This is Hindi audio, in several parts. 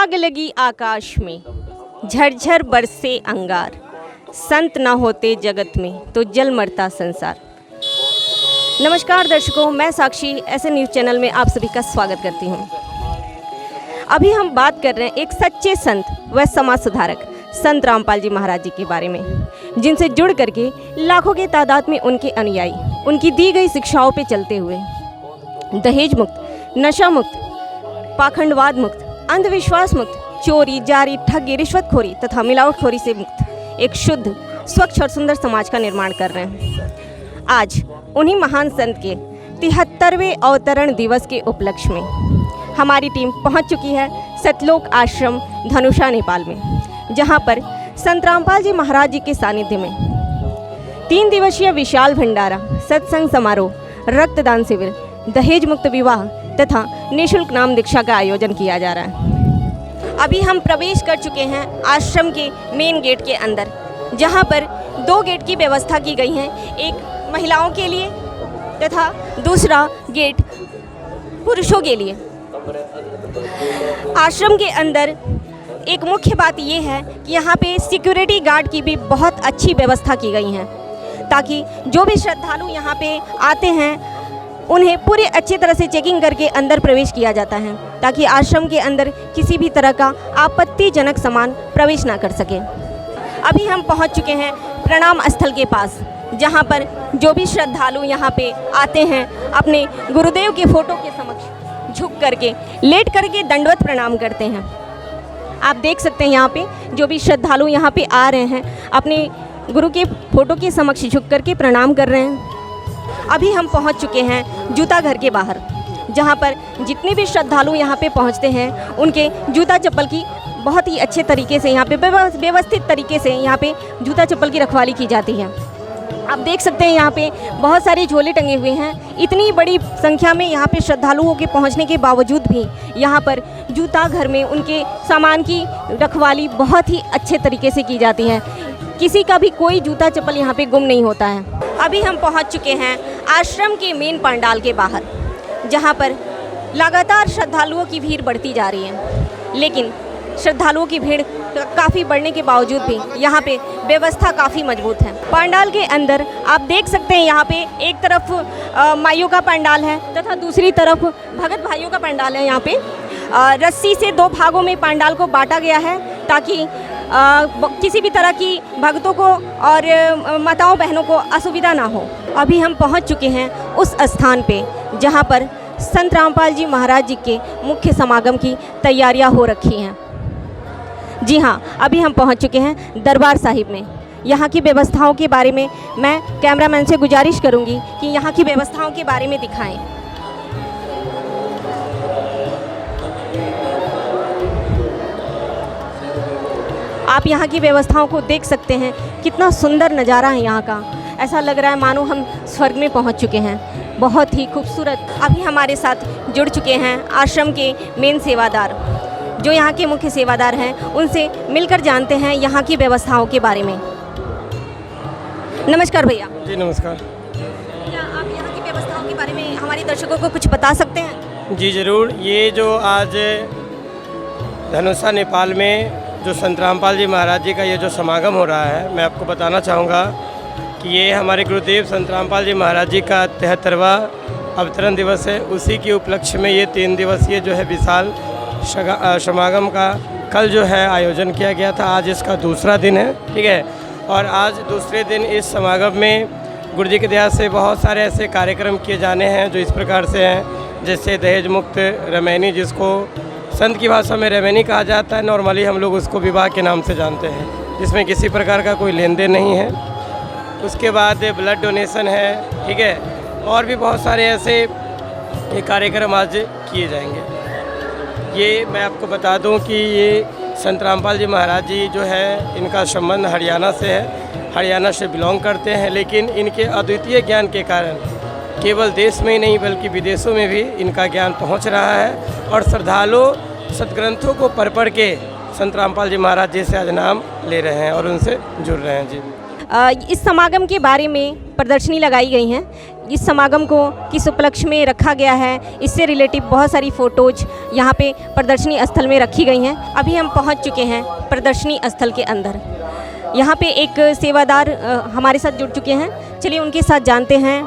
आग लगी आकाश में, झरझर बरसे अंगार, संत ना होते जगत में तो जल मरता संसार। नमस्कार दर्शकों, मैं साक्षी ऐसे न्यूज़ चैनल में आप सभी का स्वागत करती हूँ। अभी हम बात कर रहे हैं एक सच्चे संत व समाज सुधारक संत रामपाल जी महाराज जी के बारे में, जिनसे जुड़ करके लाखों के तादाद में उनके अनुयायी उनकी दी गई शिक्षाओं पे चलते हुए दहेज मुक्त, नशा मुक्त, पाखंडवाद मुक्त, अंधविश्वास मुक्त, चोरी, जारी, ठगी, रिश्वतखोरी तथा मिलावटखोरी से मुक्त एक शुद्ध, स्वच्छ और सुंदर समाज का निर्माण कर रहे हैं। आज उन्हीं महान संत के 73वें अवतरण दिवस के उपलक्ष्य में हमारी टीम पहुंच चुकी है सतलोक आश्रम धनुषा नेपाल में, जहां पर संत रामपाल जी महाराज जी के सानिध्य में 3 दिवसीय विशाल भंडारा, सत्संग समारोह, रक्तदान शिविर, दहेज मुक्त विवाह तथा निःशुल्क नाम दीक्षा का आयोजन किया जा रहा है। अभी हम प्रवेश कर चुके हैं आश्रम के मेन गेट के अंदर, जहां पर 2 गेट की व्यवस्था की गई है, एक महिलाओं के लिए तथा दूसरा गेट पुरुषों के लिए। आश्रम के अंदर एक मुख्य बात यह है कि यहाँ पे सिक्योरिटी गार्ड की भी बहुत अच्छी व्यवस्था की गई है, ताकि जो भी श्रद्धालु यहाँ पे आते हैं उन्हें पूरे अच्छी तरह से चेकिंग करके अंदर प्रवेश किया जाता है, ताकि आश्रम के अंदर किसी भी तरह का आपत्तिजनक सामान प्रवेश ना कर सके। अभी हम पहुँच चुके हैं प्रणाम स्थल के पास, जहाँ पर जो भी श्रद्धालु यहाँ पे आते हैं अपने गुरुदेव के फोटो के समक्ष झुक करके, लेट करके दंडवत प्रणाम करते हैं। आप देख सकते हैं यहाँ पे जो भी श्रद्धालु यहाँ पे आ रहे हैं अपने गुरु के फोटो के समक्ष झुक करके प्रणाम कर रहे हैं। अभी हम पहुँच चुके हैं जूता घर के बाहर, जहाँ पर जितने भी श्रद्धालु यहाँ पे पहुँचते हैं उनके जूता चप्पल की बहुत ही अच्छे तरीके से यहाँ पे व्यवस्थित तरीके से यहाँ पे जूता चप्पल की रखवाली की जाती है। आप देख सकते हैं यहाँ पे बहुत सारे झोले टंगे हुए हैं। इतनी बड़ी संख्या में यहाँ पे श्रद्धालुओं के पहुँचने के बावजूद भी यहाँ पर जूता घर में उनके सामान की रखवाली बहुत ही अच्छे तरीके से की जाती है। किसी का भी कोई जूता चप्पल यहाँ पे गुम नहीं होता है। अभी हम पहुँच चुके हैं आश्रम के मेन पंडाल के बाहर, जहाँ पर लगातार श्रद्धालुओं की भीड़ बढ़ती जा रही है, लेकिन श्रद्धालुओं की भीड़ काफ़ी बढ़ने के बावजूद भी यहाँ पे व्यवस्था काफ़ी मजबूत है। पंडाल के अंदर आप देख सकते हैं यहाँ पे एक तरफ माइयों का पंडाल है तथा दूसरी तरफ भगत भाइयों का पंडाल है। यहाँ पे रस्सी से 2 भागों में पंडाल को बांटा गया है, ताकि किसी भी तरह की भक्तों को और माताओं बहनों को असुविधा ना हो। अभी हम पहुँच चुके हैं उस स्थान पे जहाँ पर संत रामपाल जी महाराज जी के मुख्य समागम की तैयारियाँ हो रखी हैं। जी हाँ, अभी हम पहुंच चुके हैं दरबार साहिब में। यहाँ की व्यवस्थाओं के बारे में मैं कैमरामैन से गुजारिश करूंगी कि यहाँ की व्यवस्थाओं के बारे में दिखाएं। आप यहाँ की व्यवस्थाओं को देख सकते हैं, कितना सुंदर नज़ारा है यहाँ का। ऐसा लग रहा है मानो हम स्वर्ग में पहुँच चुके हैं, बहुत ही खूबसूरत। अभी हमारे साथ जुड़ चुके हैं आश्रम के मेन सेवादार, जो यहाँ के मुख्य सेवादार हैं। उनसे मिलकर जानते हैं यहाँ की व्यवस्थाओं के बारे में। नमस्कार भैया। जी नमस्कार। क्या आप यहाँ की व्यवस्थाओं के बारे में हमारे दर्शकों को कुछ बता सकते हैं? जी ज़रूर। ये जो आज धनुषा नेपाल में जो संत रामपाल जी महाराज जी का ये जो समागम हो रहा है, मैं आपको बताना चाहूँगा कि ये हमारे गुरुदेव संत रामपाल जी महाराज जी का 73वां अवतरण दिवस है। उसी के उपलक्ष्य में ये 3 दिवसीय जो है विशाल समागम का कल जो है आयोजन किया गया था। आज इसका दूसरा दिन है, ठीक है। और आज दूसरे दिन इस समागम में गुरु जी की दया से बहुत सारे ऐसे कार्यक्रम किए जाने हैं जो इस प्रकार से हैं, जैसे दहेज मुक्त रमैनी, जिसको संत की भाषा में रमैनी कहा जाता है। नॉर्मली हम लोग उसको विवाह के नाम से जानते हैं, जिसमें किसी प्रकार का कोई लेन देन नहीं है। उसके बाद ब्लड डोनेशन है, ठीक है। और भी बहुत सारे ऐसे कार्यक्रम आज किए जाएंगे। ये मैं आपको बता दूं कि ये संत रामपाल जी महाराज जी जो है, इनका संबंध हरियाणा से है, हरियाणा से बिलोंग करते हैं। लेकिन इनके अद्वितीय ज्ञान के कारण केवल देश में ही नहीं बल्कि विदेशों में भी इनका ज्ञान पहुंच रहा है, और श्रद्धालु सदग्रंथों को पढ़ के संत रामपाल जी महाराज जी से आज नाम ले रहे हैं और उनसे जुड़ रहे हैं। जी इस समागम के बारे में प्रदर्शनी लगाई गई हैं। इस समागम को किस उपलक्ष्य में रखा गया है, इससे रिलेटिव बहुत सारी फ़ोटोज यहाँ पे प्रदर्शनी स्थल में रखी गई हैं। अभी हम पहुँच चुके हैं प्रदर्शनी स्थल के अंदर। यहाँ पे एक सेवादार हमारे साथ जुड़ चुके हैं। चलिए उनके साथ जानते हैं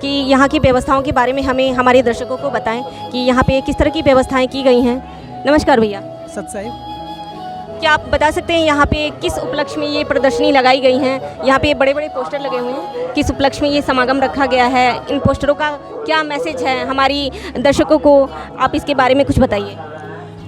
कि यहाँ की व्यवस्थाओं के बारे में हमें हमारे दर्शकों को बताएं कि यहाँ पे किस तरह की व्यवस्थाएं की गई हैं। नमस्कार भैया। सत साहिब, क्या आप बता सकते हैं यहाँ पे किस उपलक्ष्य में ये प्रदर्शनी लगाई गई हैं? यहाँ पे बड़े बड़े पोस्टर लगे हुए हैं, किस उपलक्ष्य में ये समागम रखा गया है? इन पोस्टरों का क्या मैसेज है हमारी दर्शकों को, आप इसके बारे में कुछ बताइए।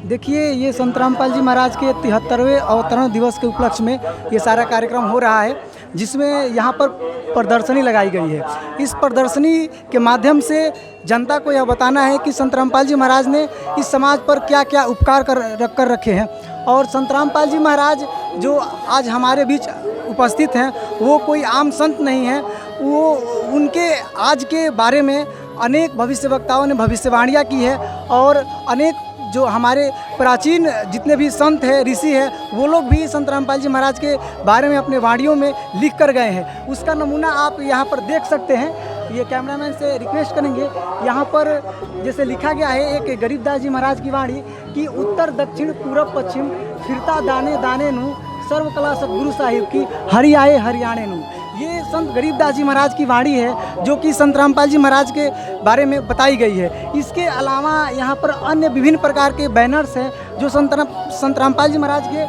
देखिए, ये संत रामपाल जी महाराज के 73वें अवतरण दिवस के उपलक्ष्य में ये सारा कार्यक्रम हो रहा है, जिसमें यहाँ पर प्रदर्शनी लगाई गई है। इस प्रदर्शनी के माध्यम से जनता को यह बताना है कि संत रामपाल जी महाराज ने इस समाज पर क्या क्या उपकार कर रखे हैं। और संत रामपाल जी महाराज जो आज हमारे बीच उपस्थित हैं, वो कोई आम संत नहीं हैं। वो उनके आज के बारे में अनेक भविष्यवक्ताओं ने भविष्यवाणियाँ की है, और अनेक जो हमारे प्राचीन जितने भी संत हैं, ऋषि हैं, वो लोग भी संत रामपाल जी महाराज के बारे में अपने वाणियों में लिख कर गए हैं। उसका नमूना आप यहाँ पर देख सकते हैं। ये कैमरामैन से रिक्वेस्ट करेंगे, यहाँ पर जैसे लिखा गया है एक गरीबदास जी महाराज की वाणी कि उत्तर दक्षिण पूरब पश्चिम फिरता दाने दाने नू सर्वकला सतगुरु साहिब की हरि आए हरियाणे नू। ये संत गरीबदास जी महाराज की वाणी है, जो कि संत रामपाल जी महाराज के बारे में बताई गई है। इसके अलावा यहाँ पर अन्य विभिन्न प्रकार के बैनर्स हैं, जो संत रामपाल जी महाराज के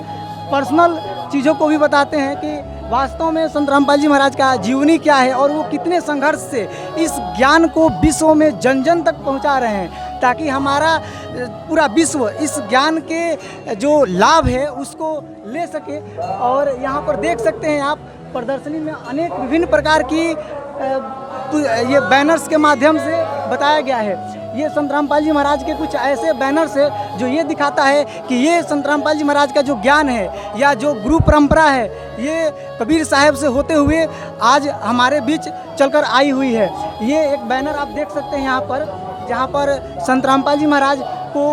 पर्सनल चीज़ों को भी बताते हैं कि वास्तव में संत रामपाल जी महाराज का जीवनी क्या है, और वो कितने संघर्ष से इस ज्ञान को विश्व में जन जन तक पहुँचा रहे हैं, ताकि हमारा पूरा विश्व इस ज्ञान के जो लाभ है उसको ले सके। और यहाँ पर देख सकते हैं आप, प्रदर्शनी में अनेक विभिन्न प्रकार की ये बैनर्स के माध्यम से बताया गया है। ये संत रामपाल जी महाराज के कुछ ऐसे बैनर्स है जो ये दिखाता है कि ये संत रामपाल जी महाराज का जो ज्ञान है या जो गुरु परंपरा है, ये कबीर साहब से होते हुए आज हमारे बीच चलकर आई हुई है। ये एक बैनर आप देख सकते हैं यहाँ पर, जहाँ पर संत रामपाल जी महाराज को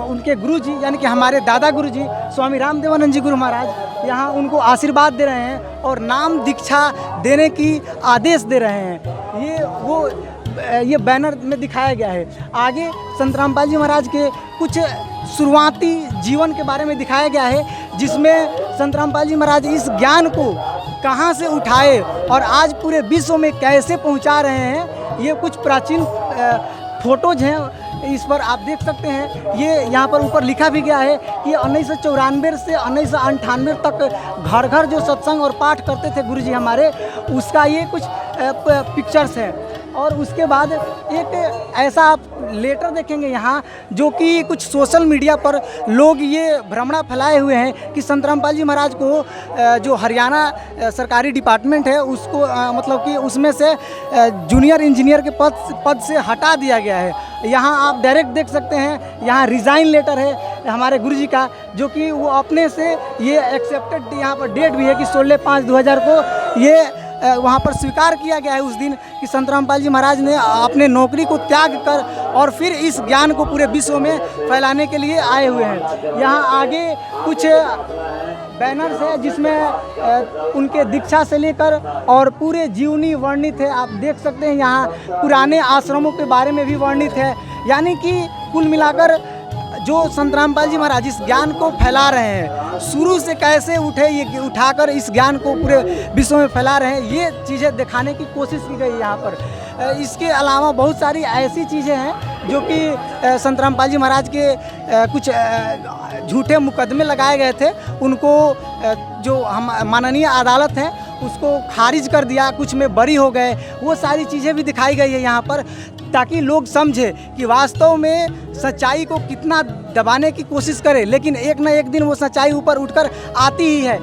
उनके गुरु जी यानी कि हमारे दादा गुरु जी स्वामी रामदेवानंद जी गुरु महाराज यहाँ उनको आशीर्वाद दे रहे हैं और नाम दीक्षा देने की आदेश दे रहे हैं। ये बैनर में दिखाया गया है। आगे संत रामपाल जी महाराज के कुछ शुरुआती जीवन के बारे में दिखाया गया है, जिसमें संत रामपाल जी महाराज इस ज्ञान को कहाँ से उठाए और आज पूरे विश्व में कैसे पहुँचा रहे हैं। ये कुछ प्राचीन फोटोज हैं, इस पर आप देख सकते हैं। ये यहाँ पर ऊपर लिखा भी गया है कि 1994 से 1998 तक घर घर जो सत्संग और पाठ करते थे गुरुजी हमारे, उसका ये कुछ पिक्चर्स हैं। और उसके बाद एक ऐसा आप लेटर देखेंगे यहाँ, जो कि कुछ सोशल मीडिया पर लोग ये भ्रमणा फैलाए हुए हैं कि संत रामपाल जी महाराज को जो हरियाणा सरकारी डिपार्टमेंट है उसको मतलब कि उसमें से जूनियर इंजीनियर के पद से हटा दिया गया है। यहाँ आप डायरेक्ट देख सकते हैं, यहाँ रिज़ाइन लेटर है हमारे गुरुजी का, जो कि वो अपने से ये एक्सेप्टेड, यहाँ पर डेट भी है कि 16/5/2000 को ये वहाँ पर स्वीकार किया गया है उस दिन कि संत रामपाल जी महाराज ने अपने नौकरी को त्याग कर और फिर इस ज्ञान को पूरे विश्व में फैलाने के लिए आए हुए हैं। यहाँ आगे कुछ बैनर्स है जिसमें उनके दीक्षा से लेकर और पूरे जीवनी वर्णित है। आप देख सकते हैं यहाँ पुराने आश्रमों के बारे में भी वर्णित है। यानी कि कुल मिलाकर जो संत रामपाल जी महाराज इस ज्ञान को फैला रहे हैं, शुरू से कैसे उठे, ये उठाकर इस ज्ञान को पूरे विश्व में फैला रहे हैं, ये चीज़ें दिखाने की कोशिश की गई यहाँ पर। इसके अलावा बहुत सारी ऐसी चीज़ें हैं जो कि संत रामपाल जी महाराज के कुछ झूठे मुकदमे लगाए गए थे, उनको जो हम माननीय अदालत है उसको खारिज कर दिया, कुछ में बरी हो गए। वो सारी चीज़ें भी दिखाई गई है यहाँ पर, ताकि लोग समझे कि वास्तव में सच्चाई को कितना दबाने की कोशिश करें, लेकिन एक ना एक दिन वो सच्चाई ऊपर उठकर आती ही है।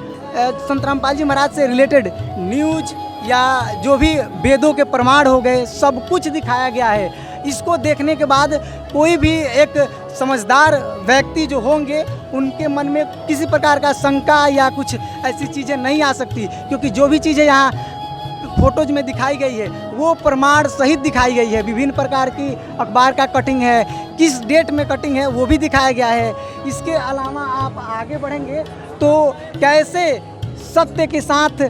संत रामपाल जी महाराज से रिलेटेड न्यूज या जो भी वेदों के प्रमाण हो गए, सब कुछ दिखाया गया है। इसको देखने के बाद कोई भी एक समझदार व्यक्ति जो होंगे, उनके मन में किसी प्रकार का शंका या कुछ ऐसी चीज़ें नहीं आ सकती, क्योंकि जो भी चीज़ें यहाँ फोटोज में दिखाई गई है वो प्रमाण सहित दिखाई गई है। विभिन्न प्रकार की अखबार का कटिंग है, किस डेट में कटिंग है वो भी दिखाया गया है। इसके अलावा आप आगे बढ़ेंगे तो कैसे सत्य के साथ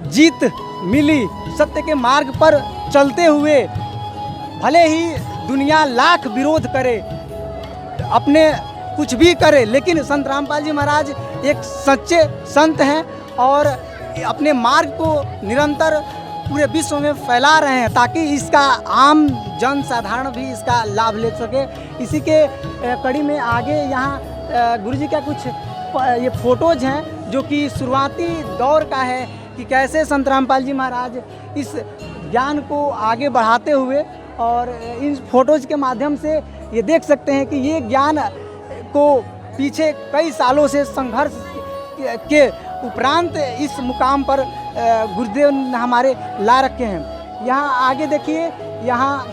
जीत मिली, सत्य के मार्ग पर चलते हुए, भले ही दुनिया लाख विरोध करे, अपने कुछ भी करे, लेकिन संत रामपाल जी महाराज एक सच्चे संत हैं और अपने मार्ग को निरंतर पूरे विश्व में फैला रहे हैं ताकि इसका आम जन साधारण भी इसका लाभ ले सके। इसी के कड़ी में आगे यहाँ गुरुजी का कुछ ये फोटोज हैं जो कि शुरुआती दौर का है कि कैसे संत रामपाल जी महाराज इस ज्ञान को आगे बढ़ाते हुए, और इन फोटोज के माध्यम से ये देख सकते हैं कि ये ज्ञान को पीछे कई सालों से संघर्ष के उपरांत इस मुकाम पर गुरुदेव हमारे ला रखे हैं। यहाँ आगे देखिए, यहाँ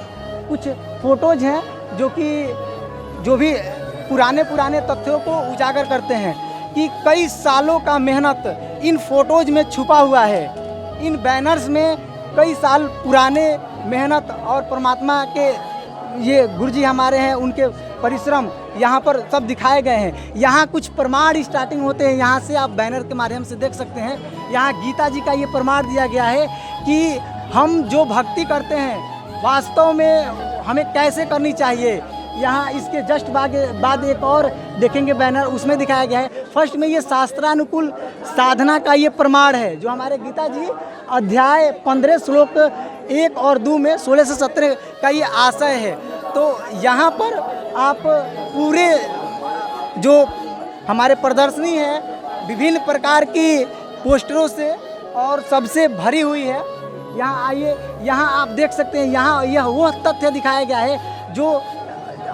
कुछ फोटोज हैं जो भी पुराने तथ्यों को उजागर करते हैं कि कई सालों का मेहनत इन फोटोज में छुपा हुआ है। इन बैनर्स में कई साल पुराने मेहनत और परमात्मा के ये गुरुजी हमारे हैं, उनके परिश्रम यहाँ पर सब दिखाए गए हैं। यहाँ कुछ प्रमाण स्टार्टिंग होते हैं, यहाँ से आप बैनर के माध्यम से देख सकते हैं। यहाँ गीता जी का ये प्रमाण दिया गया है कि हम जो भक्ति करते हैं वास्तव में हमें कैसे करनी चाहिए। यहाँ इसके जस्ट बाद एक और देखेंगे बैनर, उसमें दिखाया गया है। फर्स्ट में ये शास्त्रानुकूल साधना का ये प्रमाण है जो हमारे गीता जी अध्याय 15 श्लोक 1 और 2 में 16 से 17 का ये आशय है। तो यहाँ पर आप पूरे जो हमारे प्रदर्शनी है विभिन्न प्रकार की पोस्टरों से और सबसे भरी हुई है। यहाँ आइए, यहाँ आप देख सकते हैं, यहाँ यह वो तथ्य दिखाया गया है जो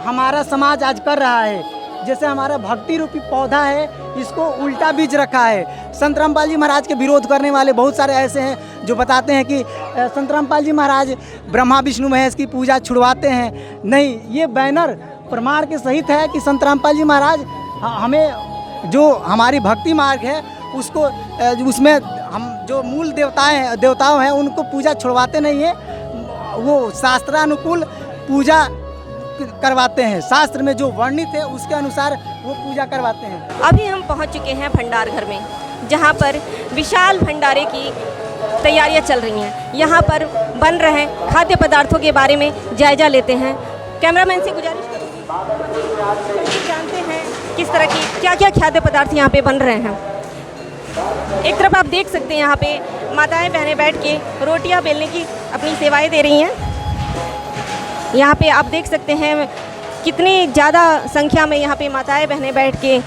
हमारा समाज आज कर रहा है। जैसे हमारा भक्ति रूपी पौधा है, इसको उल्टा बीज रखा है। संत रामपाल जी महाराज के विरोध करने वाले बहुत सारे ऐसे हैं जो बताते हैं कि संत रामपाल जी महाराज ब्रह्मा विष्णु महेश की पूजा छुड़वाते हैं। नहीं, ये बैनर प्रमाण के सहित है कि संत रामपाल जी महाराज हमें जो हमारी भक्ति मार्ग है उसको उसमें हम जो मूल देवताओं हैं उनको पूजा छुड़वाते नहीं है, वो शास्त्रानुकूल पूजा करवाते हैं। शास्त्र में जो वर्णित है उसके अनुसार वो पूजा करवाते हैं। अभी हम पहुंच चुके हैं भंडार घर में, जहां पर विशाल भंडारे की तैयारियां चल रही हैं। यहां पर बन रहे खाद्य पदार्थों के बारे में जायजा लेते हैं। कैमरामैन से गुजारिश करूँगी, जानते हैं किस तरह की क्या खाद्य पदार्थ यहाँ पे बन रहे हैं। एक तरफ आप देख सकते हैं यहाँ पे माताएं बहनें बैठ के रोटियाँ बेलने की अपनी सेवाएं दे रही हैं। यहाँ पे आप देख सकते हैं कितनी ज़्यादा संख्या में यहाँ पे माताएं बहनें बैठ के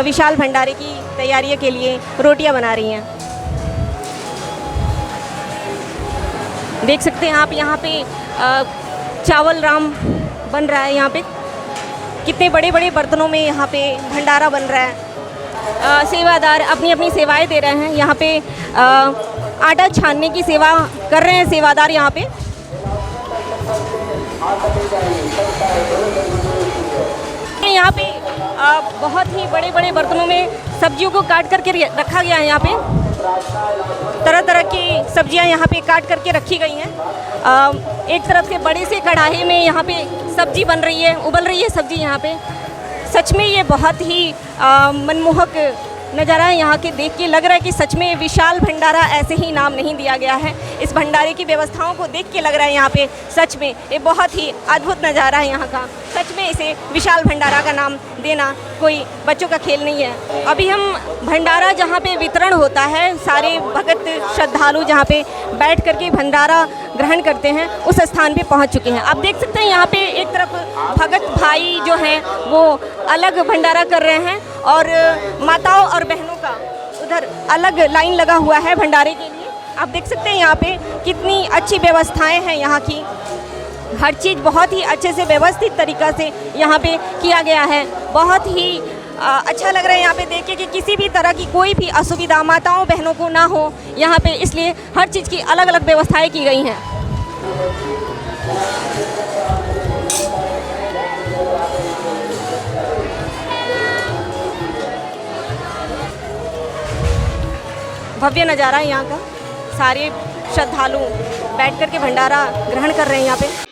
विशाल भंडारे की तैयारियों के लिए रोटियाँ बना रही हैं। देख सकते हैं आप यहाँ पे चावल राम बन रहा है। यहाँ पे कितने बड़े बड़े बर्तनों में यहाँ पे भंडारा बन रहा है। सेवादार अपनी अपनी सेवाएं दे रहे हैं। यहाँ पे आटा छानने की सेवा कर रहे हैं सेवादार यहाँ पे। यहाँ पे बहुत ही बड़े बड़े बर्तनों में सब्जियों को काट करके रखा गया है। यहाँ पे तरह तरह की सब्जियां यहाँ पे काट करके रखी गई हैं। एक तरफ से बड़े से कढ़ाई में यहाँ पे सब्जी बन रही है, उबल रही है सब्जी यहाँ पे। सच में ये बहुत ही मनमोहक नज़ारा है। यहाँ के देख के लग रहा है कि सच में विशाल भंडारा ऐसे ही नाम नहीं दिया गया है। इस भंडारे की व्यवस्थाओं को देख के लग रहा है यहाँ पे सच में ये बहुत ही अद्भुत नज़ारा है यहाँ का। सच में इसे विशाल भंडारा का नाम देना कोई बच्चों का खेल नहीं है। अभी हम भंडारा जहाँ पे वितरण होता है, सारे भगत श्रद्धालु जहाँ पे बैठ करके भंडारा ग्रहण करते हैं, उस स्थान पे पहुँच चुके हैं। आप देख सकते हैं यहाँ पे एक तरफ भगत भाई जो हैं वो अलग भंडारा कर रहे हैं और माताओं और बहनों का उधर अलग लाइन लगा हुआ है भंडारे के लिए। आप देख सकते हैं यहाँ पे कितनी अच्छी व्यवस्थाएं हैं यहाँ की। हर चीज़ बहुत ही अच्छे से व्यवस्थित तरीक़ा से यहाँ पे किया गया है। बहुत ही अच्छा लग रहा है यहाँ पे देख के कि किसी भी तरह की कोई भी असुविधा माताओं बहनों को ना हो यहाँ पे, इसलिए हर चीज़ की अलग अलग व्यवस्थाएं की गई हैं। भव्य नज़ारा है यहाँ का। सारे श्रद्धालु बैठ कर के भंडारा ग्रहण कर रहे हैं यहाँ पे।